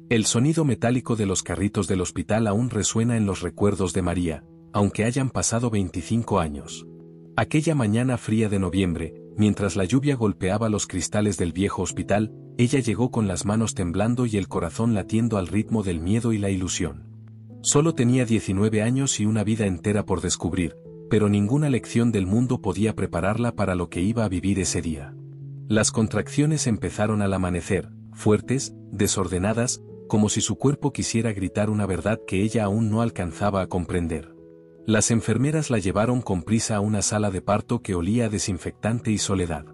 El sonido metálico de los carritos del hospital aún resuena en los recuerdos de María, aunque hayan pasado 25 años. Aquella mañana fría de noviembre, mientras la lluvia golpeaba los cristales del viejo hospital, ella llegó con las manos temblando y el corazón latiendo al ritmo del miedo y la ilusión. Solo tenía 19 años y una vida entera por descubrir, pero ninguna lección del mundo podía prepararla para lo que iba a vivir ese día. Las contracciones empezaron al amanecer, fuertes, desordenadas, como si su cuerpo quisiera gritar una verdad que ella aún no alcanzaba a comprender. Las enfermeras la llevaron con prisa a una sala de parto que olía a desinfectante y soledad.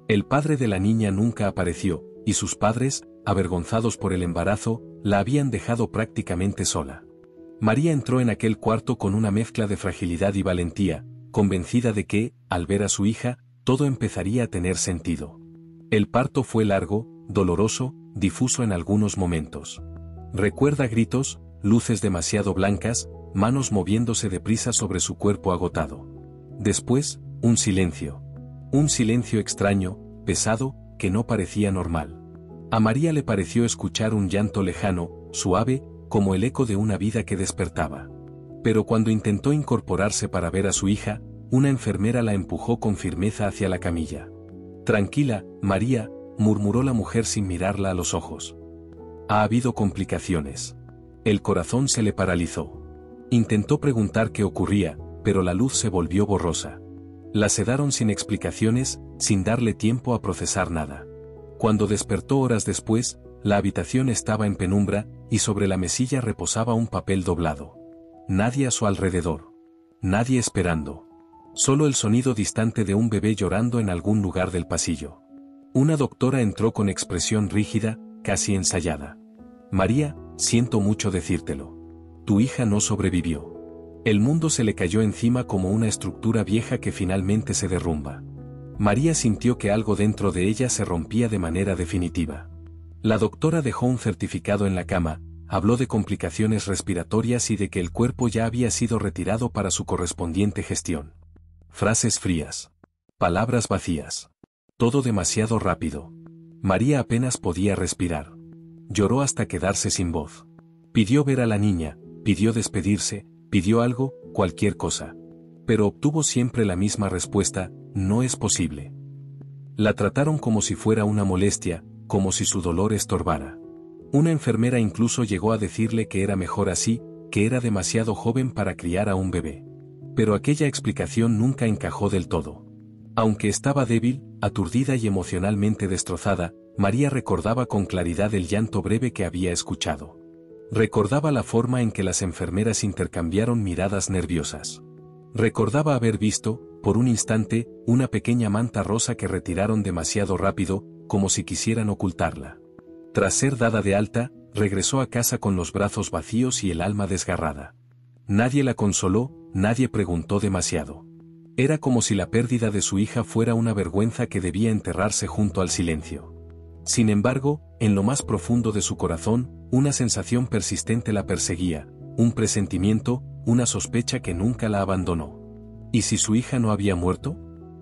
El padre de la niña nunca apareció, y sus padres, avergonzados por el embarazo, la habían dejado prácticamente sola. María entró en aquel cuarto con una mezcla de fragilidad y valentía, convencida de que, al ver a su hija, todo empezaría a tener sentido. El parto fue largo, doloroso, difuso en algunos momentos. Recuerda gritos, luces demasiado blancas, manos moviéndose deprisa sobre su cuerpo agotado. Después, un silencio. Un silencio extraño, pesado, que no parecía normal. A María le pareció escuchar un llanto lejano, suave, como el eco de una vida que despertaba. Pero cuando intentó incorporarse para ver a su hija, una enfermera la empujó con firmeza hacia la camilla. «Tranquila, María», murmuró la mujer sin mirarla a los ojos. «Ha habido complicaciones». El corazón se le paralizó. Intentó preguntar qué ocurría, pero la luz se volvió borrosa. La sedaron sin explicaciones, sin darle tiempo a procesar nada. Cuando despertó horas después, la habitación estaba en penumbra, y sobre la mesilla reposaba un papel doblado. Nadie a su alrededor. Nadie esperando. Solo el sonido distante de un bebé llorando en algún lugar del pasillo. Una doctora entró con expresión rígida, casi ensayada. «María, siento mucho decírtelo. Tu hija no sobrevivió». El mundo se le cayó encima como una estructura vieja que finalmente se derrumba. María sintió que algo dentro de ella se rompía de manera definitiva. La doctora dejó un certificado en la cama, habló de complicaciones respiratorias y de que el cuerpo ya había sido retirado para su correspondiente gestión. Frases frías. Palabras vacías. Todo demasiado rápido. María apenas podía respirar. Lloró hasta quedarse sin voz. Pidió ver a la niña, pidió despedirse, pidió algo, cualquier cosa. Pero obtuvo siempre la misma respuesta: no es posible. La trataron como si fuera una molestia, como si su dolor estorbara. Una enfermera incluso llegó a decirle que era mejor así, que era demasiado joven para criar a un bebé. Pero aquella explicación nunca encajó del todo. Aunque estaba débil, aturdida y emocionalmente destrozada, María recordaba con claridad el llanto breve que había escuchado. Recordaba la forma en que las enfermeras intercambiaron miradas nerviosas. Recordaba haber visto, por un instante, una pequeña manta rosa que retiraron demasiado rápido, como si quisieran ocultarla. Tras ser dada de alta, regresó a casa con los brazos vacíos y el alma desgarrada. Nadie la consoló, nadie preguntó demasiado. Era como si la pérdida de su hija fuera una vergüenza que debía enterrarse junto al silencio. Sin embargo, en lo más profundo de su corazón, una sensación persistente la perseguía, un presentimiento, una sospecha que nunca la abandonó. ¿Y si su hija no había muerto?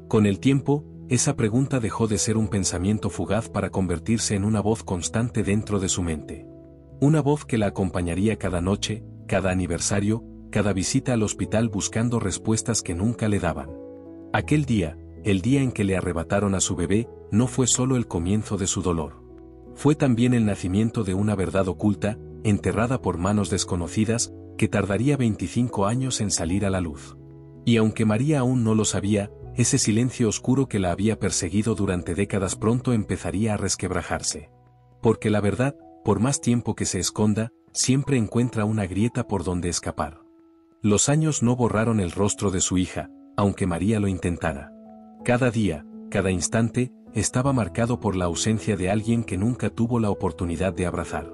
Con el tiempo, esa pregunta dejó de ser un pensamiento fugaz para convertirse en una voz constante dentro de su mente. Una voz que la acompañaría cada noche, cada aniversario, cada visita al hospital buscando respuestas que nunca le daban. Aquel día, el día en que le arrebataron a su bebé, no fue solo el comienzo de su dolor. Fue también el nacimiento de una verdad oculta, enterrada por manos desconocidas, que tardaría 25 años en salir a la luz. Y aunque María aún no lo sabía, ese silencio oscuro que la había perseguido durante décadas pronto empezaría a resquebrajarse. Porque la verdad, por más tiempo que se esconda, siempre encuentra una grieta por donde escapar. Los años no borraron el rostro de su hija, aunque María lo intentara. Cada día, cada instante, estaba marcado por la ausencia de alguien que nunca tuvo la oportunidad de abrazar.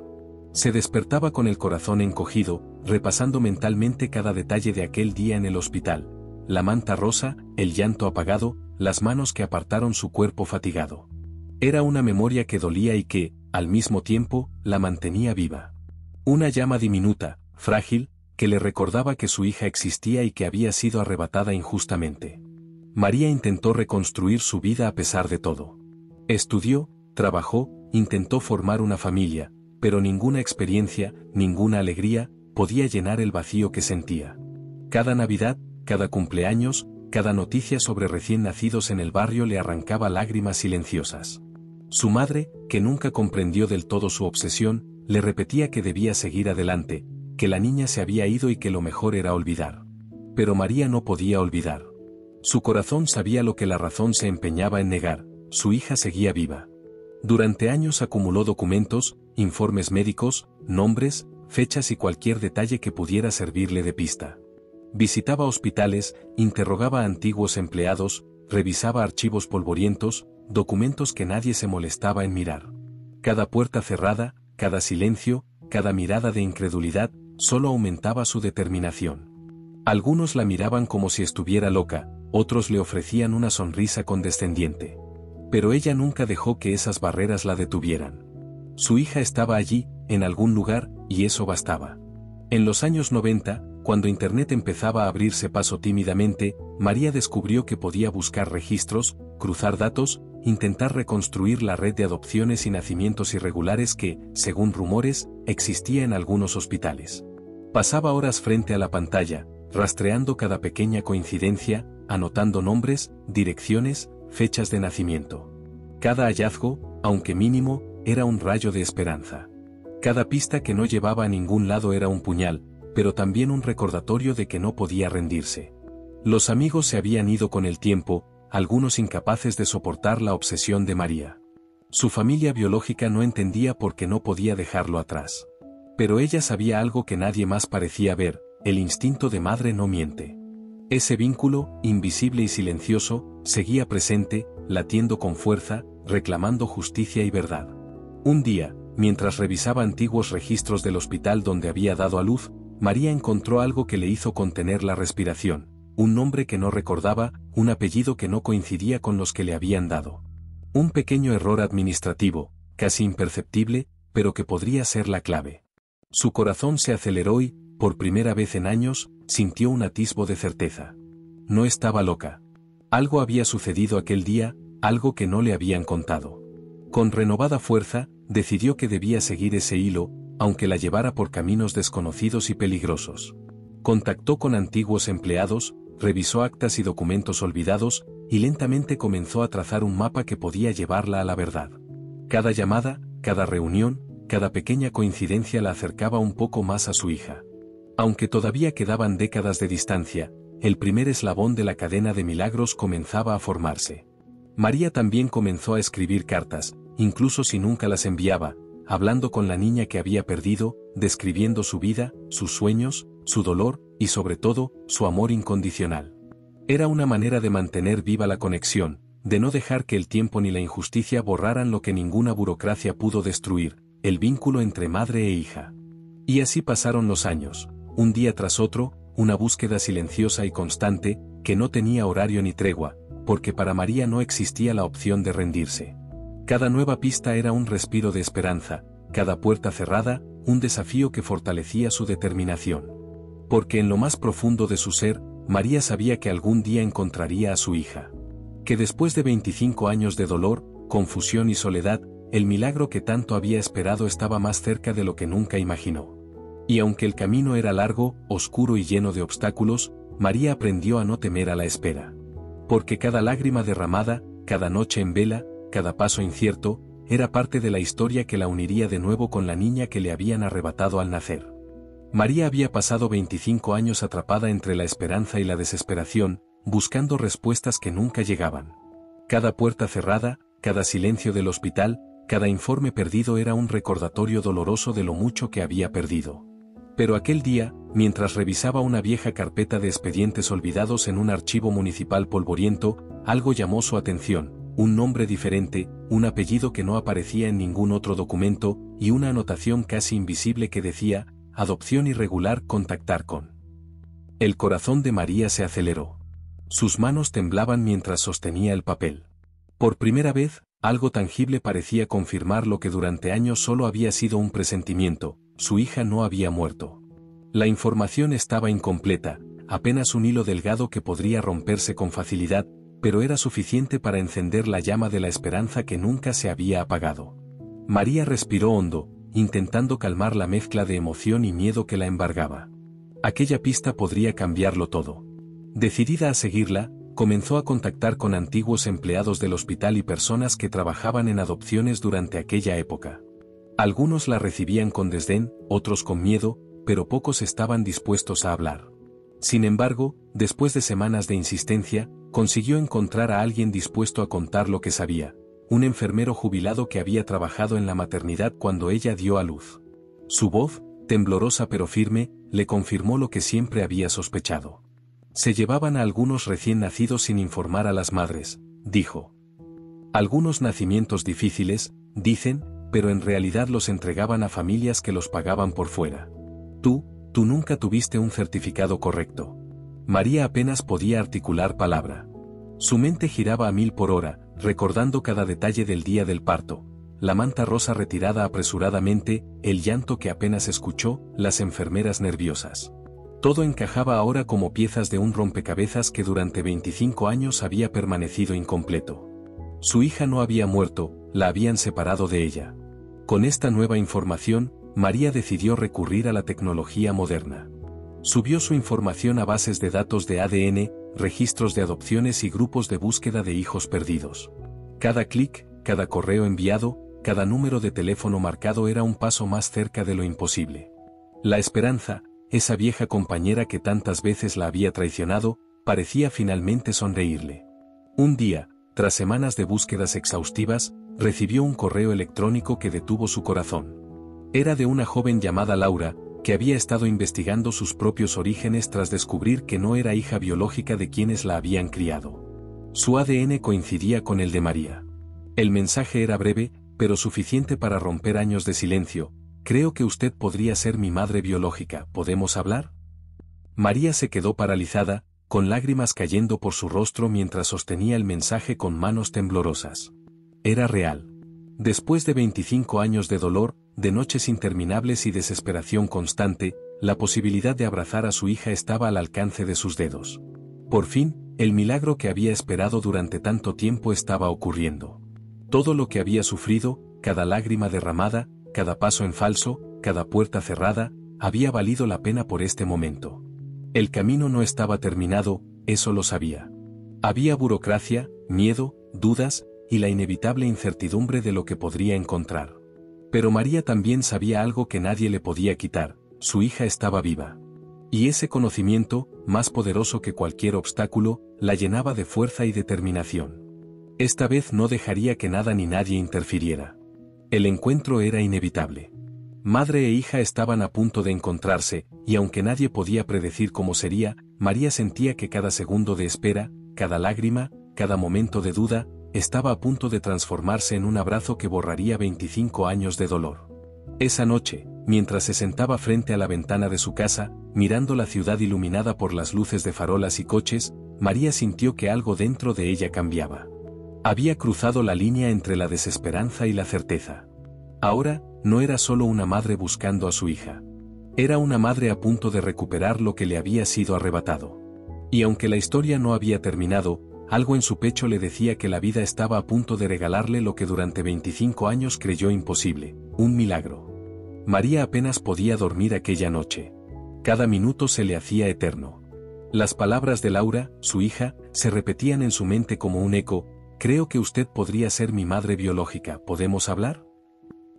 Se despertaba con el corazón encogido, repasando mentalmente cada detalle de aquel día en el hospital. La manta rosa, el llanto apagado, las manos que apartaron su cuerpo fatigado. Era una memoria que dolía y que, al mismo tiempo, la mantenía viva. Una llama diminuta, frágil, que le recordaba que su hija existía y que había sido arrebatada injustamente. María intentó reconstruir su vida a pesar de todo. Estudió, trabajó, intentó formar una familia, pero ninguna experiencia, ninguna alegría, podía llenar el vacío que sentía. Cada Navidad, cada cumpleaños, cada noticia sobre recién nacidos en el barrio le arrancaba lágrimas silenciosas. Su madre, que nunca comprendió del todo su obsesión, le repetía que debía seguir adelante, que la niña se había ido y que lo mejor era olvidar. Pero María no podía olvidar. Su corazón sabía lo que la razón se empeñaba en negar: su hija seguía viva. Durante años acumuló documentos, informes médicos, nombres, fechas y cualquier detalle que pudiera servirle de pista. Visitaba hospitales, interrogaba a antiguos empleados, revisaba archivos polvorientos, documentos que nadie se molestaba en mirar. Cada puerta cerrada, cada silencio, cada mirada de incredulidad, solo aumentaba su determinación. Algunos la miraban como si estuviera loca, otros le ofrecían una sonrisa condescendiente. Pero ella nunca dejó que esas barreras la detuvieran. Su hija estaba allí, en algún lugar, y eso bastaba. En los años 90, cuando Internet empezaba a abrirse paso tímidamente, María descubrió que podía buscar registros, cruzar datos, intentar reconstruir la red de adopciones y nacimientos irregulares que, según rumores, existía en algunos hospitales. Pasaba horas frente a la pantalla, rastreando cada pequeña coincidencia, anotando nombres, direcciones, fechas de nacimiento. Cada hallazgo, aunque mínimo, era un rayo de esperanza. Cada pista que no llevaba a ningún lado era un puñal, pero también un recordatorio de que no podía rendirse. Los amigos se habían ido con el tiempo, algunos incapaces de soportar la obsesión de María. Su familia biológica no entendía por qué no podía dejarlo atrás. Pero ella sabía algo que nadie más parecía ver: el instinto de madre no miente. Ese vínculo, invisible y silencioso, seguía presente, latiendo con fuerza, reclamando justicia y verdad. Un día, mientras revisaba antiguos registros del hospital donde había dado a luz, María encontró algo que le hizo contener la respiración: un nombre que no recordaba, un apellido que no coincidía con los que le habían dado. Un pequeño error administrativo, casi imperceptible, pero que podría ser la clave. Su corazón se aceleró y, por primera vez en años, sintió un atisbo de certeza. No estaba loca. Algo había sucedido aquel día, algo que no le habían contado. Con renovada fuerza, decidió que debía seguir ese hilo, aunque la llevara por caminos desconocidos y peligrosos. Contactó con antiguos empleados, revisó actas y documentos olvidados, y lentamente comenzó a trazar un mapa que podía llevarla a la verdad. Cada llamada, cada reunión, cada pequeña coincidencia la acercaba un poco más a su hija. Aunque todavía quedaban décadas de distancia, el primer eslabón de la cadena de milagros comenzaba a formarse. María también comenzó a escribir cartas, incluso si nunca las enviaba, hablando con la niña que había perdido, describiendo su vida, sus sueños, su dolor, y sobre todo, su amor incondicional. Era una manera de mantener viva la conexión, de no dejar que el tiempo ni la injusticia borraran lo que ninguna burocracia pudo destruir: el vínculo entre madre e hija. Y así pasaron los años, un día tras otro, una búsqueda silenciosa y constante, que no tenía horario ni tregua, porque para María no existía la opción de rendirse. Cada nueva pista era un respiro de esperanza, cada puerta cerrada, un desafío que fortalecía su determinación. Porque en lo más profundo de su ser, María sabía que algún día encontraría a su hija. Que después de 25 años de dolor, confusión y soledad, el milagro que tanto había esperado estaba más cerca de lo que nunca imaginó. Y aunque el camino era largo, oscuro y lleno de obstáculos, María aprendió a no temer a la espera. Porque cada lágrima derramada, cada noche en vela, cada paso incierto, era parte de la historia que la uniría de nuevo con la niña que le habían arrebatado al nacer. María había pasado 25 años atrapada entre la esperanza y la desesperación, buscando respuestas que nunca llegaban. Cada puerta cerrada, cada silencio del hospital, cada informe perdido era un recordatorio doloroso de lo mucho que había perdido. Pero aquel día, mientras revisaba una vieja carpeta de expedientes olvidados en un archivo municipal polvoriento, algo llamó su atención: un nombre diferente, un apellido que no aparecía en ningún otro documento, y una anotación casi invisible que decía: adopción irregular, contactar con. El corazón de María se aceleró. Sus manos temblaban mientras sostenía el papel. Por primera vez, algo tangible parecía confirmar lo que durante años solo había sido un presentimiento: su hija no había muerto. La información estaba incompleta, apenas un hilo delgado que podría romperse con facilidad, pero era suficiente para encender la llama de la esperanza que nunca se había apagado. María respiró hondo, intentando calmar la mezcla de emoción y miedo que la embargaba. Aquella pista podría cambiarlo todo. Decidida a seguirla, comenzó a contactar con antiguos empleados del hospital y personas que trabajaban en adopciones durante aquella época. Algunos la recibían con desdén, otros con miedo, pero pocos estaban dispuestos a hablar. Sin embargo, después de semanas de insistencia, consiguió encontrar a alguien dispuesto a contar lo que sabía, un enfermero jubilado que había trabajado en la maternidad cuando ella dio a luz. Su voz, temblorosa pero firme, le confirmó lo que siempre había sospechado. Se llevaban a algunos recién nacidos sin informar a las madres, dijo. Algunos nacimientos difíciles, dicen, pero en realidad los entregaban a familias que los pagaban por fuera. Tú nunca tuviste un certificado correcto. María apenas podía articular palabra. Su mente giraba a 1000 por hora, recordando cada detalle del día del parto, la manta rosa retirada apresuradamente, el llanto que apenas escuchó, las enfermeras nerviosas. Todo encajaba ahora como piezas de un rompecabezas que durante 25 años había permanecido incompleto. Su hija no había muerto, la habían separado de ella. Con esta nueva información, María decidió recurrir a la tecnología moderna. Subió su información a bases de datos de ADN, registros de adopciones y grupos de búsqueda de hijos perdidos. Cada clic, cada correo enviado, cada número de teléfono marcado era un paso más cerca de lo imposible. La esperanza, esa vieja compañera que tantas veces la había traicionado, parecía finalmente sonreírle. Un día, tras semanas de búsquedas exhaustivas, recibió un correo electrónico que detuvo su corazón. Era de una joven llamada Laura, que había estado investigando sus propios orígenes tras descubrir que no era hija biológica de quienes la habían criado. Su ADN coincidía con el de María. El mensaje era breve, pero suficiente para romper años de silencio. Creo que usted podría ser mi madre biológica, ¿podemos hablar? María se quedó paralizada, con lágrimas cayendo por su rostro mientras sostenía el mensaje con manos temblorosas. Era real. Después de 25 años de dolor, de noches interminables y desesperación constante, la posibilidad de abrazar a su hija estaba al alcance de sus dedos. Por fin, el milagro que había esperado durante tanto tiempo estaba ocurriendo. Todo lo que había sufrido, cada lágrima derramada, cada paso en falso, cada puerta cerrada, había valido la pena por este momento. El camino no estaba terminado, eso lo sabía. Había burocracia, miedo, dudas, y la inevitable incertidumbre de lo que podría encontrar. Pero María también sabía algo que nadie le podía quitar: su hija estaba viva. Y ese conocimiento, más poderoso que cualquier obstáculo, la llenaba de fuerza y determinación. Esta vez no dejaría que nada ni nadie interfiriera. El encuentro era inevitable. Madre e hija estaban a punto de encontrarse, y aunque nadie podía predecir cómo sería, María sentía que cada segundo de espera, cada lágrima, cada momento de duda, estaba a punto de transformarse en un abrazo que borraría 25 años de dolor. Esa noche, mientras se sentaba frente a la ventana de su casa, mirando la ciudad iluminada por las luces de farolas y coches, María sintió que algo dentro de ella cambiaba. Había cruzado la línea entre la desesperanza y la certeza. Ahora, no era solo una madre buscando a su hija. Era una madre a punto de recuperar lo que le había sido arrebatado. Y aunque la historia no había terminado, algo en su pecho le decía que la vida estaba a punto de regalarle lo que durante 25 años creyó imposible: un milagro. María apenas podía dormir aquella noche. Cada minuto se le hacía eterno. Las palabras de Laura, su hija, se repetían en su mente como un eco: creo que usted podría ser mi madre biológica, ¿podemos hablar?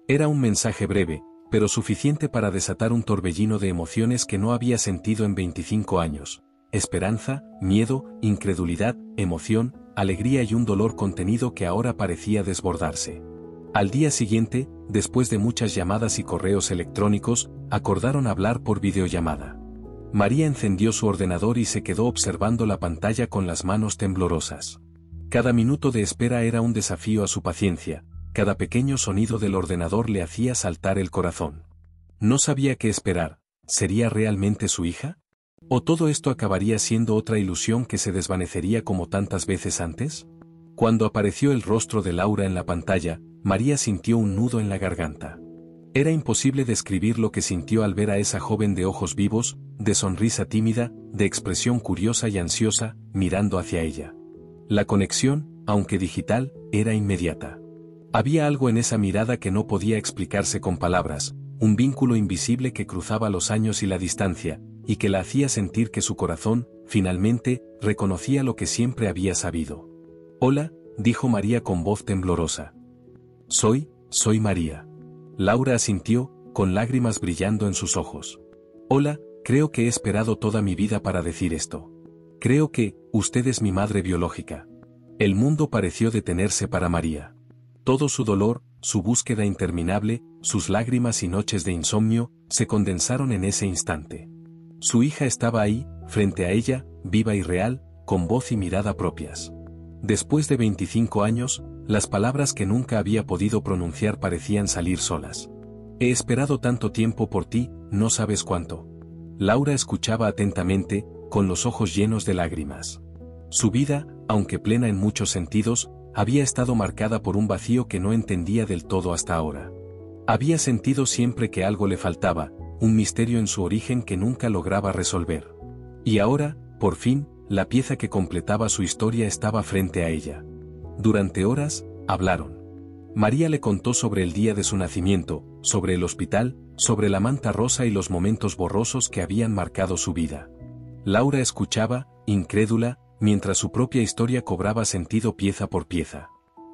Era un mensaje breve, pero suficiente para desatar un torbellino de emociones que no había sentido en 25 años. Esperanza, miedo, incredulidad, emoción, alegría y un dolor contenido que ahora parecía desbordarse. Al día siguiente, después de muchas llamadas y correos electrónicos, acordaron hablar por videollamada. María encendió su ordenador y se quedó observando la pantalla con las manos temblorosas. Cada minuto de espera era un desafío a su paciencia, cada pequeño sonido del ordenador le hacía saltar el corazón. No sabía qué esperar. ¿Sería realmente su hija? ¿O todo esto acabaría siendo otra ilusión que se desvanecería como tantas veces antes? Cuando apareció el rostro de Laura en la pantalla, María sintió un nudo en la garganta. Era imposible describir lo que sintió al ver a esa joven de ojos vivos, de sonrisa tímida, de expresión curiosa y ansiosa, mirando hacia ella. La conexión, aunque digital, era inmediata. Había algo en esa mirada que no podía explicarse con palabras, un vínculo invisible que cruzaba los años y la distancia, y que la hacía sentir que su corazón, finalmente, reconocía lo que siempre había sabido. «Hola», dijo María con voz temblorosa. Soy María». Laura asintió, con lágrimas brillando en sus ojos. «Hola, creo que he esperado toda mi vida para decir esto. Creo que, usted es mi madre biológica». El mundo pareció detenerse para María. Todo su dolor, su búsqueda interminable, sus lágrimas y noches de insomnio, se condensaron en ese instante. Su hija estaba ahí, frente a ella, viva y real, con voz y mirada propias. Después de 25 años, las palabras que nunca había podido pronunciar parecían salir solas. «He esperado tanto tiempo por ti, no sabes cuánto». Laura escuchaba atentamente, con los ojos llenos de lágrimas. Su vida, aunque plena en muchos sentidos, había estado marcada por un vacío que no entendía del todo hasta ahora. Había sentido siempre que algo le faltaba, un misterio en su origen que nunca lograba resolver. Y ahora, por fin, la pieza que completaba su historia estaba frente a ella. Durante horas, hablaron. María le contó sobre el día de su nacimiento, sobre el hospital, sobre la manta rosa y los momentos borrosos que habían marcado su vida. Laura escuchaba, incrédula, mientras su propia historia cobraba sentido pieza por pieza.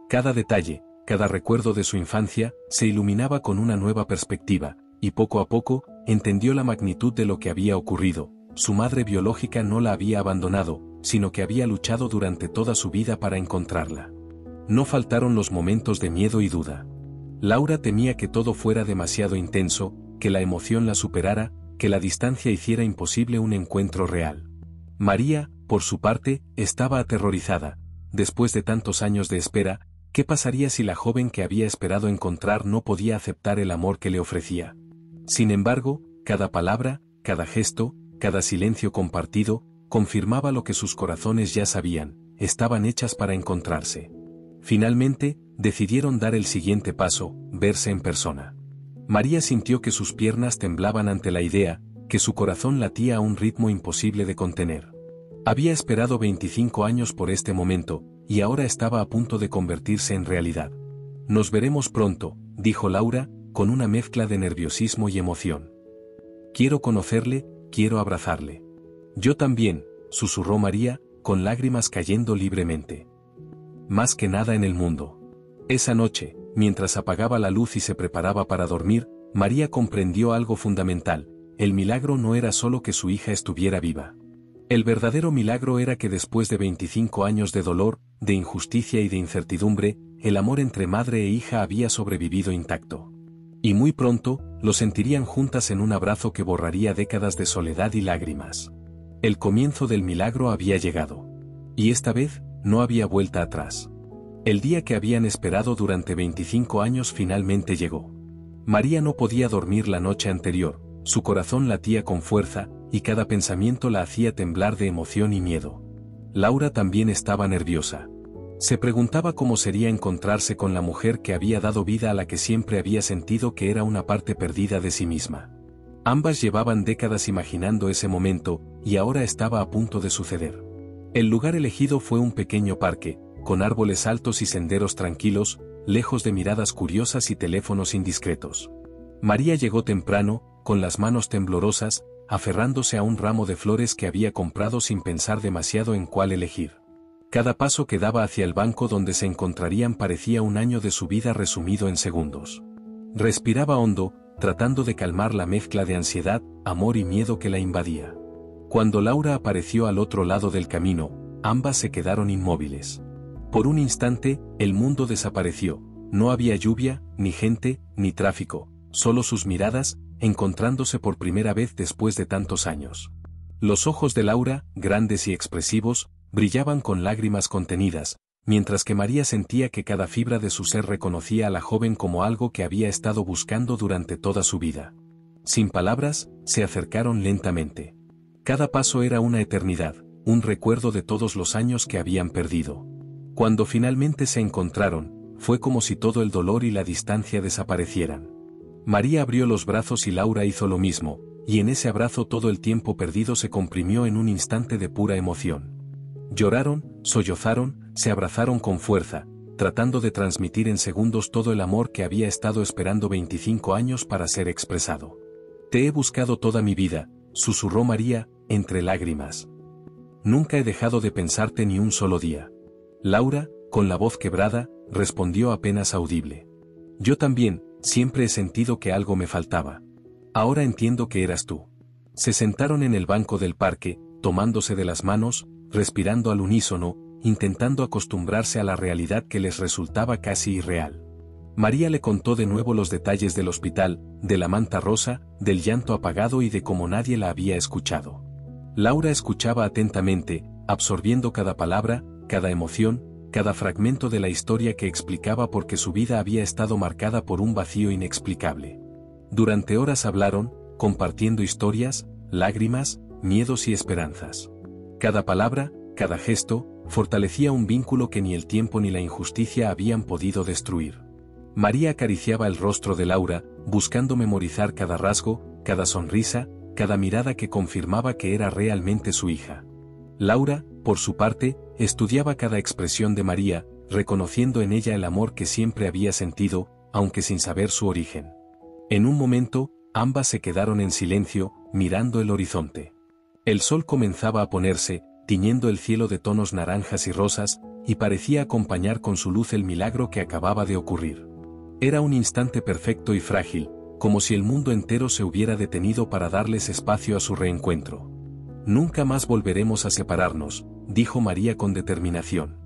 Cada detalle, cada recuerdo de su infancia, se iluminaba con una nueva perspectiva, y poco a poco, entendió la magnitud de lo que había ocurrido. Su madre biológica no la había abandonado, sino que había luchado durante toda su vida para encontrarla. No faltaron los momentos de miedo y duda. Laura temía que todo fuera demasiado intenso, que la emoción la superara, que la distancia hiciera imposible un encuentro real. María, por su parte, estaba aterrorizada. Después de tantos años de espera, ¿qué pasaría si la joven que había esperado encontrar no podía aceptar el amor que le ofrecía? Sin embargo, cada palabra, cada gesto, cada silencio compartido, confirmaba lo que sus corazones ya sabían: estaban hechas para encontrarse. Finalmente, decidieron dar el siguiente paso: verse en persona. María sintió que sus piernas temblaban ante la idea, que su corazón latía a un ritmo imposible de contener. Había esperado 25 años por este momento, y ahora estaba a punto de convertirse en realidad. «Nos veremos pronto», dijo Laura, con una mezcla de nerviosismo y emoción. «Quiero conocerle, quiero abrazarle». «Yo también», susurró María, con lágrimas cayendo libremente. «Más que nada en el mundo». Esa noche, mientras apagaba la luz y se preparaba para dormir, María comprendió algo fundamental: el milagro no era solo que su hija estuviera viva. El verdadero milagro era que después de 25 años de dolor, de injusticia y de incertidumbre, el amor entre madre e hija había sobrevivido intacto. Y muy pronto, lo sentirían juntas en un abrazo que borraría décadas de soledad y lágrimas. El comienzo del milagro había llegado. Y esta vez, no había vuelta atrás. El día que habían esperado durante 25 años finalmente llegó. María no podía dormir la noche anterior, su corazón latía con fuerza, y cada pensamiento la hacía temblar de emoción y miedo. Laura también estaba nerviosa. Se preguntaba cómo sería encontrarse con la mujer que había dado vida a la que siempre había sentido que era una parte perdida de sí misma. Ambas llevaban décadas imaginando ese momento, y ahora estaba a punto de suceder. El lugar elegido fue un pequeño parque, con árboles altos y senderos tranquilos, lejos de miradas curiosas y teléfonos indiscretos. María llegó temprano, con las manos temblorosas, aferrándose a un ramo de flores que había comprado sin pensar demasiado en cuál elegir. Cada paso que daba hacia el banco donde se encontrarían parecía un año de su vida resumido en segundos. Respiraba hondo, tratando de calmar la mezcla de ansiedad, amor y miedo que la invadía. Cuando Laura apareció al otro lado del camino, ambas se quedaron inmóviles. Por un instante, el mundo desapareció. No había lluvia, ni gente, ni tráfico, solo sus miradas, encontrándose por primera vez después de tantos años. Los ojos de Laura, grandes y expresivos, brillaban con lágrimas contenidas, mientras que María sentía que cada fibra de su ser reconocía a la joven como algo que había estado buscando durante toda su vida. Sin palabras, se acercaron lentamente. Cada paso era una eternidad, un recuerdo de todos los años que habían perdido. Cuando finalmente se encontraron, fue como si todo el dolor y la distancia desaparecieran. María abrió los brazos y Laura hizo lo mismo, y en ese abrazo todo el tiempo perdido se comprimió en un instante de pura emoción. Lloraron, sollozaron, se abrazaron con fuerza, tratando de transmitir en segundos todo el amor que había estado esperando 25 años para ser expresado. Te he buscado toda mi vida, susurró María, entre lágrimas. Nunca he dejado de pensarte ni un solo día. Laura, con la voz quebrada, respondió apenas audible. Yo también, siempre he sentido que algo me faltaba. Ahora entiendo que eras tú. Se sentaron en el banco del parque, tomándose de las manos, respirando al unísono, intentando acostumbrarse a la realidad que les resultaba casi irreal. María le contó de nuevo los detalles del hospital, de la manta rosa, del llanto apagado y de cómo nadie la había escuchado. Laura escuchaba atentamente, absorbiendo cada palabra, cada emoción, cada fragmento de la historia que explicaba por qué su vida había estado marcada por un vacío inexplicable. Durante horas hablaron, compartiendo historias, lágrimas, miedos y esperanzas. Cada palabra, cada gesto, fortalecía un vínculo que ni el tiempo ni la injusticia habían podido destruir. María acariciaba el rostro de Laura, buscando memorizar cada rasgo, cada sonrisa, cada mirada que confirmaba que era realmente su hija. Laura, por su parte, estudiaba cada expresión de María, reconociendo en ella el amor que siempre había sentido, aunque sin saber su origen. En un momento, ambas se quedaron en silencio, mirando el horizonte. El sol comenzaba a ponerse, tiñendo el cielo de tonos naranjas y rosas, y parecía acompañar con su luz el milagro que acababa de ocurrir. Era un instante perfecto y frágil, como si el mundo entero se hubiera detenido para darles espacio a su reencuentro. Nunca más volveremos a separarnos, dijo María con determinación.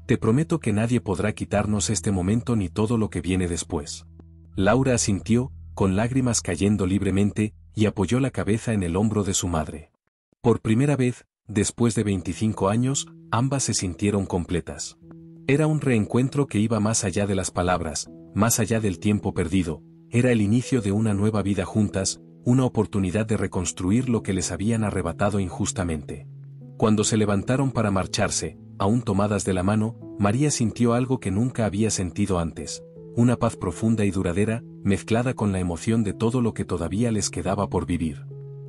Te prometo que nadie podrá quitarnos este momento ni todo lo que viene después. Laura asintió, con lágrimas cayendo libremente, y apoyó la cabeza en el hombro de su madre. Por primera vez, después de 25 años, ambas se sintieron completas. Era un reencuentro que iba más allá de las palabras, más allá del tiempo perdido, era el inicio de una nueva vida juntas, una oportunidad de reconstruir lo que les habían arrebatado injustamente. Cuando se levantaron para marcharse, aún tomadas de la mano, María sintió algo que nunca había sentido antes, una paz profunda y duradera, mezclada con la emoción de todo lo que todavía les quedaba por vivir.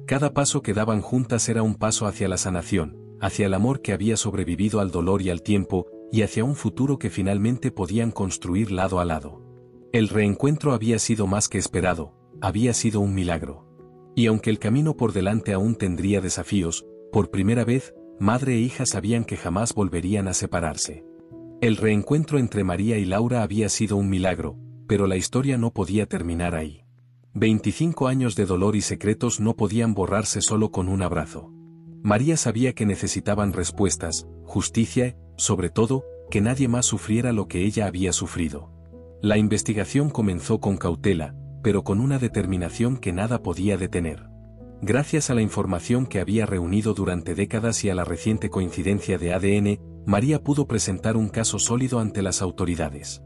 Cada paso que daban juntas era un paso hacia la sanación, hacia el amor que había sobrevivido al dolor y al tiempo, y hacia un futuro que finalmente podían construir lado a lado. El reencuentro había sido más que esperado, había sido un milagro. Y aunque el camino por delante aún tendría desafíos, por primera vez, madre e hija sabían que jamás volverían a separarse. El reencuentro entre María y Laura había sido un milagro, pero la historia no podía terminar ahí. 25 años de dolor y secretos no podían borrarse solo con un abrazo. María sabía que necesitaban respuestas, justicia, sobre todo, que nadie más sufriera lo que ella había sufrido. La investigación comenzó con cautela, pero con una determinación que nada podía detener. Gracias a la información que había reunido durante décadas y a la reciente coincidencia de ADN, María pudo presentar un caso sólido ante las autoridades.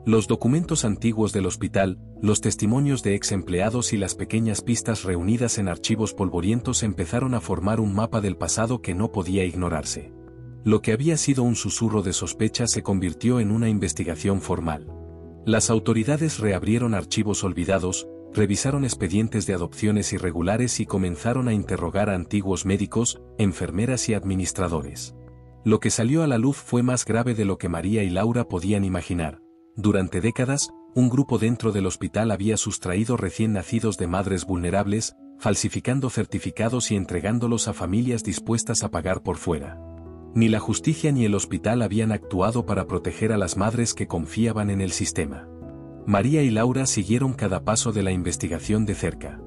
Los documentos antiguos del hospital, los testimonios de ex empleados y las pequeñas pistas reunidas en archivos polvorientos empezaron a formar un mapa del pasado que no podía ignorarse. Lo que había sido un susurro de sospecha se convirtió en una investigación formal. Las autoridades reabrieron archivos olvidados, revisaron expedientes de adopciones irregulares y comenzaron a interrogar a antiguos médicos, enfermeras y administradores. Lo que salió a la luz fue más grave de lo que María y Laura podían imaginar. Durante décadas, un grupo dentro del hospital había sustraído recién nacidos de madres vulnerables, falsificando certificados y entregándolos a familias dispuestas a pagar por fuera. Ni la justicia ni el hospital habían actuado para proteger a las madres que confiaban en el sistema. María y Laura siguieron cada paso de la investigación de cerca.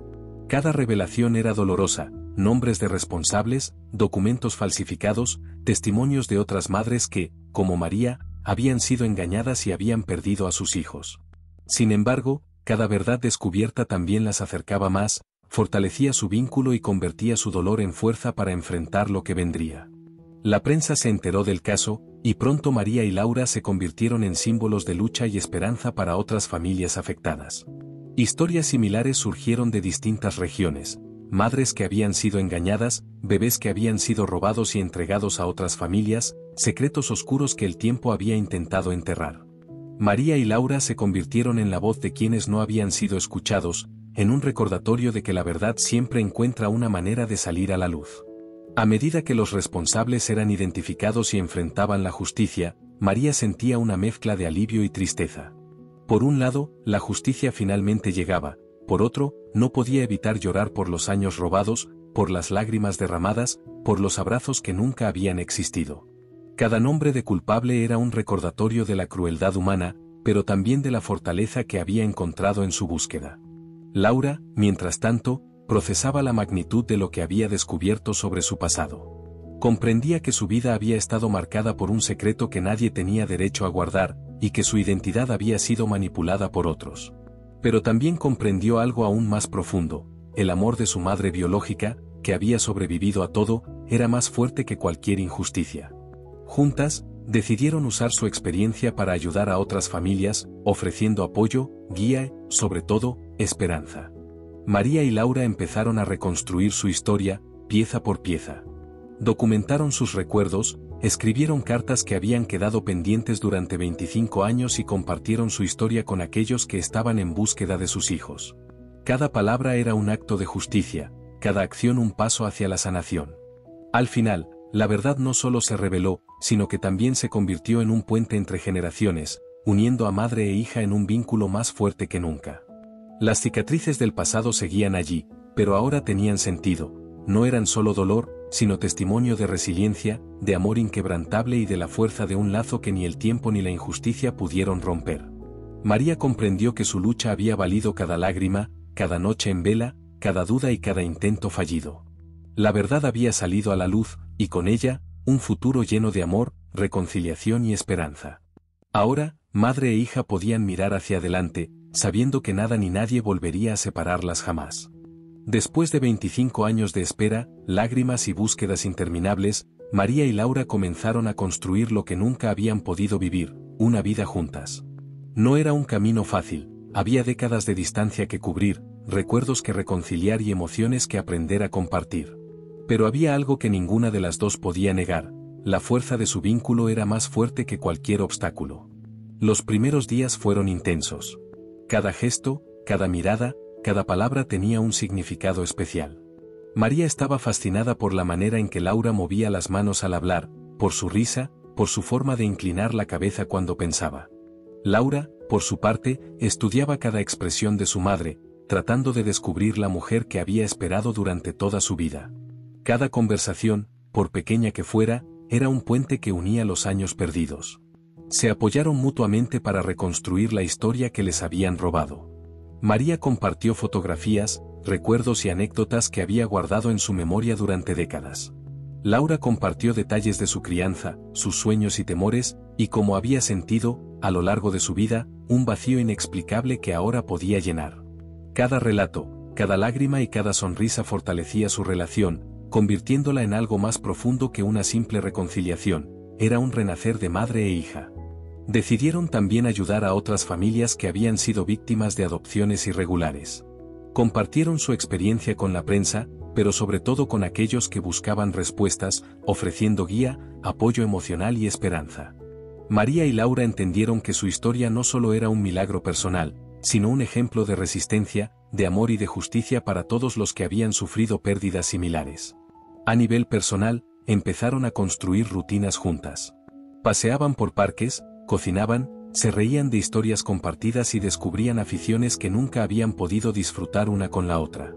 Cada revelación era dolorosa, nombres de responsables, documentos falsificados, testimonios de otras madres que, como María, habían sido engañadas y habían perdido a sus hijos. Sin embargo, cada verdad descubierta también las acercaba más, fortalecía su vínculo y convertía su dolor en fuerza para enfrentar lo que vendría. La prensa se enteró del caso, y pronto María y Laura se convirtieron en símbolos de lucha y esperanza para otras familias afectadas. Historias similares surgieron de distintas regiones, madres que habían sido engañadas, bebés que habían sido robados y entregados a otras familias, secretos oscuros que el tiempo había intentado enterrar. María y Laura se convirtieron en la voz de quienes no habían sido escuchados, en un recordatorio de que la verdad siempre encuentra una manera de salir a la luz. A medida que los responsables eran identificados y enfrentaban la justicia, María sentía una mezcla de alivio y tristeza. Por un lado, la justicia finalmente llegaba, por otro, no podía evitar llorar por los años robados, por las lágrimas derramadas, por los abrazos que nunca habían existido. Cada nombre de culpable era un recordatorio de la crueldad humana, pero también de la fortaleza que había encontrado en su búsqueda. Laura, mientras tanto, procesaba la magnitud de lo que había descubierto sobre su pasado. Comprendía que su vida había estado marcada por un secreto que nadie tenía derecho a guardar, y que su identidad había sido manipulada por otros. Pero también comprendió algo aún más profundo: el amor de su madre biológica, que había sobrevivido a todo, era más fuerte que cualquier injusticia. Juntas, decidieron usar su experiencia para ayudar a otras familias, ofreciendo apoyo, guía, sobre todo, esperanza. María y Laura empezaron a reconstruir su historia, pieza por pieza. Documentaron sus recuerdos, escribieron cartas que habían quedado pendientes durante 25 años y compartieron su historia con aquellos que estaban en búsqueda de sus hijos. Cada palabra era un acto de justicia, cada acción un paso hacia la sanación. Al final, la verdad no solo se reveló, sino que también se convirtió en un puente entre generaciones, uniendo a madre e hija en un vínculo más fuerte que nunca. Las cicatrices del pasado seguían allí, pero ahora tenían sentido. No eran solo dolor, sino testimonio de resiliencia, de amor inquebrantable y de la fuerza de un lazo que ni el tiempo ni la injusticia pudieron romper. María comprendió que su lucha había valido cada lágrima, cada noche en vela, cada duda y cada intento fallido. La verdad había salido a la luz, y con ella, un futuro lleno de amor, reconciliación y esperanza. Ahora, madre e hija podían mirar hacia adelante, sabiendo que nada ni nadie volvería a separarlas jamás. Después de 25 años de espera, lágrimas y búsquedas interminables, María y Laura comenzaron a construir lo que nunca habían podido vivir, una vida juntas. No era un camino fácil, había décadas de distancia que cubrir, recuerdos que reconciliar y emociones que aprender a compartir. Pero había algo que ninguna de las dos podía negar: la fuerza de su vínculo era más fuerte que cualquier obstáculo. Los primeros días fueron intensos. Cada gesto, cada mirada, cada palabra tenía un significado especial. María estaba fascinada por la manera en que Laura movía las manos al hablar, por su risa, por su forma de inclinar la cabeza cuando pensaba. Laura, por su parte, estudiaba cada expresión de su madre, tratando de descubrir la mujer que había esperado durante toda su vida. Cada conversación, por pequeña que fuera, era un puente que unía los años perdidos. Se apoyaron mutuamente para reconstruir la historia que les habían robado. María compartió fotografías, recuerdos y anécdotas que había guardado en su memoria durante décadas. Laura compartió detalles de su crianza, sus sueños y temores, y cómo había sentido, a lo largo de su vida, un vacío inexplicable que ahora podía llenar. Cada relato, cada lágrima y cada sonrisa fortalecía su relación, convirtiéndola en algo más profundo que una simple reconciliación. Era un renacer de madre e hija. Decidieron también ayudar a otras familias que habían sido víctimas de adopciones irregulares. Compartieron su experiencia con la prensa, pero sobre todo con aquellos que buscaban respuestas, ofreciendo guía, apoyo emocional y esperanza. María y Laura entendieron que su historia no solo era un milagro personal, sino un ejemplo de resistencia, de amor y de justicia para todos los que habían sufrido pérdidas similares. A nivel personal, empezaron a construir rutinas juntas. Paseaban por parques, cocinaban, se reían de historias compartidas y descubrían aficiones que nunca habían podido disfrutar una con la otra.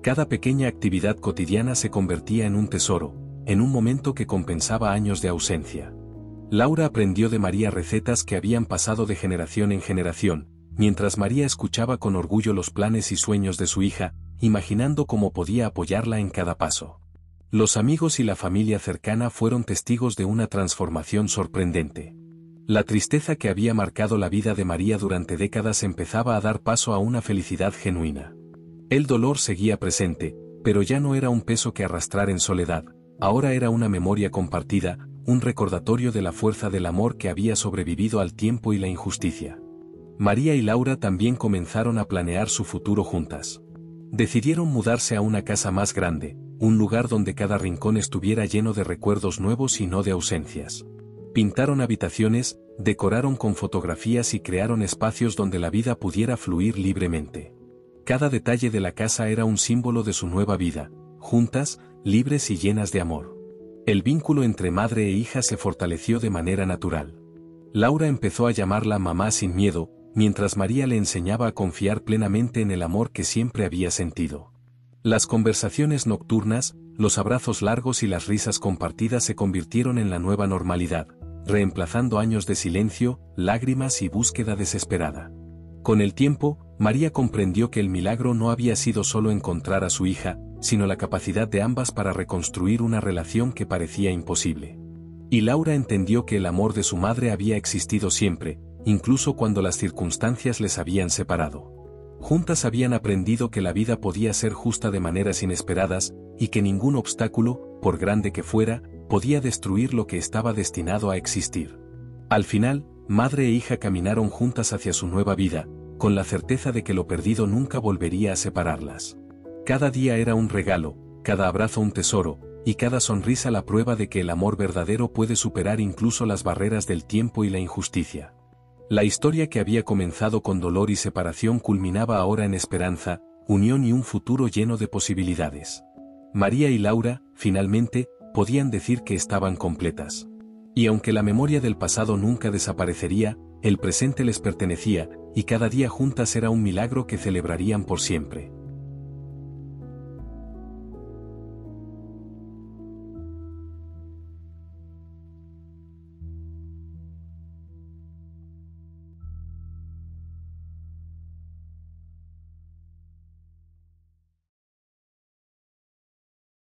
Cada pequeña actividad cotidiana se convertía en un tesoro, en un momento que compensaba años de ausencia. Laura aprendió de María recetas que habían pasado de generación en generación, mientras María escuchaba con orgullo los planes y sueños de su hija, imaginando cómo podía apoyarla en cada paso. Los amigos y la familia cercana fueron testigos de una transformación sorprendente. La tristeza que había marcado la vida de María durante décadas empezaba a dar paso a una felicidad genuina. El dolor seguía presente, pero ya no era un peso que arrastrar en soledad, ahora era una memoria compartida, un recordatorio de la fuerza del amor que había sobrevivido al tiempo y la injusticia. María y Laura también comenzaron a planear su futuro juntas. Decidieron mudarse a una casa más grande, un lugar donde cada rincón estuviera lleno de recuerdos nuevos y no de ausencias. Pintaron habitaciones, decoraron con fotografías y crearon espacios donde la vida pudiera fluir libremente. Cada detalle de la casa era un símbolo de su nueva vida, juntas, libres y llenas de amor. El vínculo entre madre e hija se fortaleció de manera natural. Laura empezó a llamarla mamá sin miedo, mientras María le enseñaba a confiar plenamente en el amor que siempre había sentido. Las conversaciones nocturnas, los abrazos largos y las risas compartidas se convirtieron en la nueva normalidad, reemplazando años de silencio, lágrimas y búsqueda desesperada. Con el tiempo, María comprendió que el milagro no había sido solo encontrar a su hija, sino la capacidad de ambas para reconstruir una relación que parecía imposible. Y Laura entendió que el amor de su madre había existido siempre, incluso cuando las circunstancias les habían separado. Juntas habían aprendido que la vida podía ser justa de maneras inesperadas, y que ningún obstáculo, por grande que fuera, podía destruir lo que estaba destinado a existir. Al final, madre e hija caminaron juntas hacia su nueva vida, con la certeza de que lo perdido nunca volvería a separarlas. Cada día era un regalo, cada abrazo un tesoro, y cada sonrisa la prueba de que el amor verdadero puede superar incluso las barreras del tiempo y la injusticia. La historia que había comenzado con dolor y separación culminaba ahora en esperanza, unión y un futuro lleno de posibilidades. María y Laura, finalmente, podían decir que estaban completas. Y aunque la memoria del pasado nunca desaparecería, el presente les pertenecía, y cada día juntas era un milagro que celebrarían por siempre.